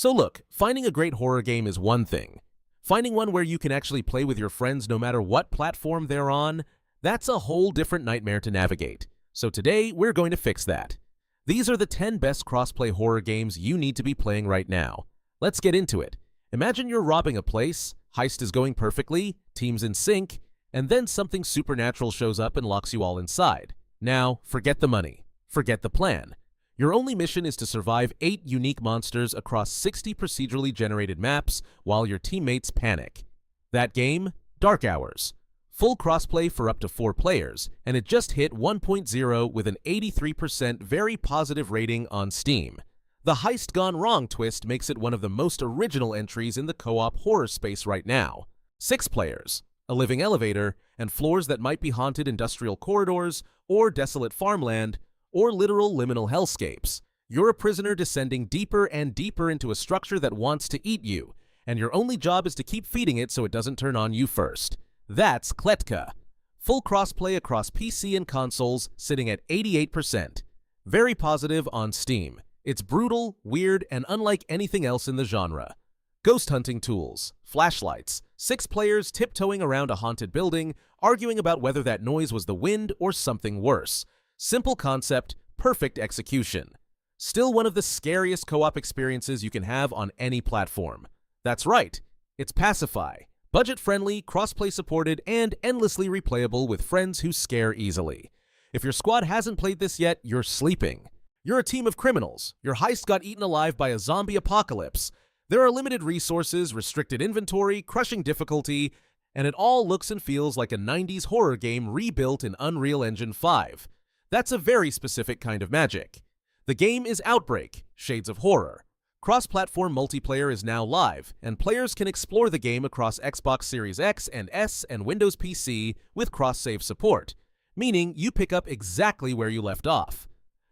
So look, finding a great horror game is one thing. Finding one where you can actually play with your friends no matter what platform they're on, that's a whole different nightmare to navigate. So today, we're going to fix that. These are the 10 best crossplay horror games you need to be playing right now. Let's get into it. Imagine you're robbing a place, heist is going perfectly, team's in sync, and then something supernatural shows up and locks you all inside. Now, forget the money. Forget the plan. Your only mission is to survive 8 unique monsters across 60 procedurally generated maps while your teammates panic. That game? Dark Hours. Full crossplay for up to 4 players, and it just hit 1.0 with an 83% very positive rating on Steam. The heist gone wrong twist makes it one of the most original entries in the co-op horror space right now. 6 players, a living elevator, and floors that might be haunted industrial corridors, or desolate farmland, or literal liminal hellscapes. You're a prisoner descending deeper and deeper into a structure that wants to eat you, and your only job is to keep feeding it so it doesn't turn on you first. That's KLETKA. Full crossplay across PC and consoles, sitting at 88%. Very positive on Steam. It's brutal, weird, and unlike anything else in the genre. Ghost hunting tools, flashlights, 6 players tiptoeing around a haunted building, arguing about whether that noise was the wind or something worse. Simple concept, perfect execution. Still one of the scariest co-op experiences you can have on any platform. That's right, it's Pacify. Budget-friendly, cross-play supported, and endlessly replayable with friends who scare easily. If your squad hasn't played this yet, you're sleeping. You're a team of criminals. Your heist got eaten alive by a zombie apocalypse. There are limited resources, restricted inventory, crushing difficulty, and it all looks and feels like a 90s horror game rebuilt in Unreal Engine 5. That's a very specific kind of magic. The game is Outbreak, Shades of Horror. Cross-platform multiplayer is now live, and players can explore the game across Xbox Series X and S and Windows PC with cross-save support, meaning you pick up exactly where you left off.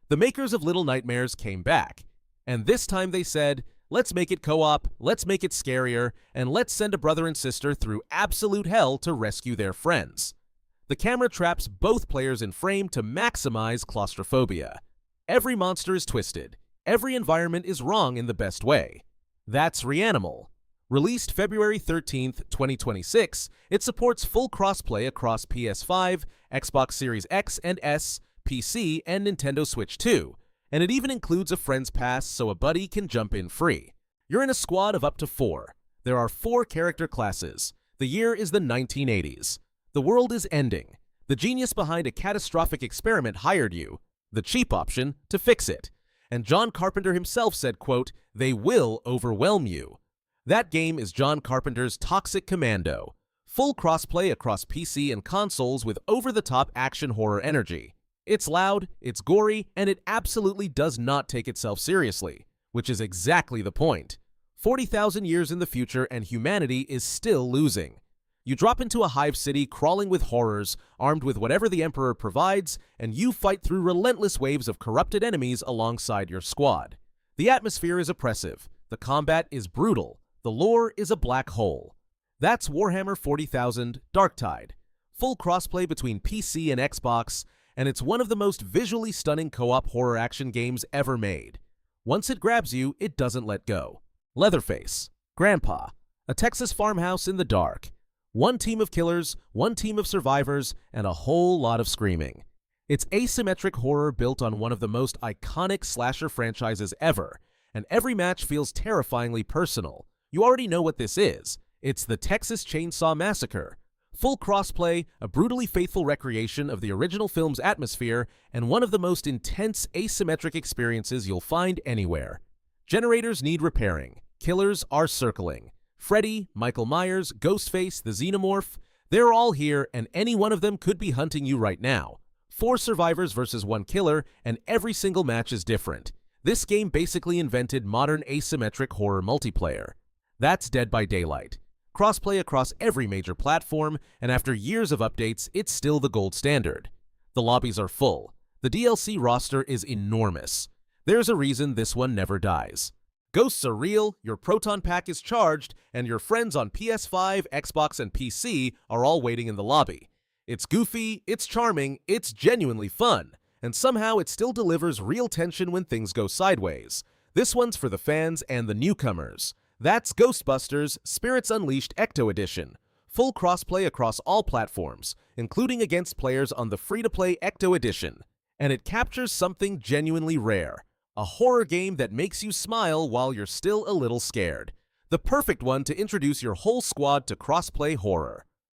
The makers of Little Nightmares came back, and this time they said, let's make it co-op, let's make it scarier, and let's send a brother and sister through absolute hell to rescue their friends. The camera traps both players in frame to maximize claustrophobia. Every monster is twisted. Every environment is wrong in the best way. That's REANIMAL. Released February 13th, 2026, it supports full crossplay across PS5, Xbox Series X and S, PC, and Nintendo Switch 2, and it even includes a friend's pass so a buddy can jump in free. You're in a squad of up to 4. There are 4 character classes. The year is the 1980s. The world is ending. The genius behind a catastrophic experiment hired you, the cheap option, to fix it. And John Carpenter himself said, quote, "They will overwhelm you." That game is John Carpenter's Toxic Commando. Full crossplay across PC and consoles with over-the-top action horror energy. It's loud, it's gory, and it absolutely does not take itself seriously, which is exactly the point. 40,000 years in the future and humanity is still losing. You drop into a hive city crawling with horrors, armed with whatever the Emperor provides, and you fight through relentless waves of corrupted enemies alongside your squad. The atmosphere is oppressive, the combat is brutal, the lore is a black hole. That's Warhammer 40,000 Darktide. Full crossplay between PC and Xbox, and it's one of the most visually stunning co-op horror action games ever made. Once it grabs you, it doesn't let go. Leatherface, Grandpa, a Texas farmhouse in the dark. 1 team of killers, 1 team of survivors, and a whole lot of screaming. It's asymmetric horror built on one of the most iconic slasher franchises ever, and every match feels terrifyingly personal. You already know what this is. It's the Texas Chainsaw Massacre. Full crossplay, a brutally faithful recreation of the original film's atmosphere, and one of the most intense asymmetric experiences you'll find anywhere. Generators need repairing. Killers are circling. Freddy, Michael Myers, Ghostface, the Xenomorph, they're all here, and any one of them could be hunting you right now. 4 survivors versus 1 killer, and every single match is different. This game basically invented modern asymmetric horror multiplayer. That's Dead by Daylight. Crossplay across every major platform, and after years of updates, it's still the gold standard. The lobbies are full. The DLC roster is enormous. There's a reason this one never dies. Ghosts are real, your Proton Pack is charged, and your friends on PS5, Xbox, and PC are all waiting in the lobby. It's goofy, it's charming, it's genuinely fun, and somehow it still delivers real tension when things go sideways. This one's for the fans and the newcomers. That's Ghostbusters Spirits Unleashed Ecto Edition. Full crossplay across all platforms, including against players on the free-to-play Ecto Edition. And it captures something genuinely rare. A horror game that makes you smile while you're still a little scared. The perfect one to introduce your whole squad to crossplay horror.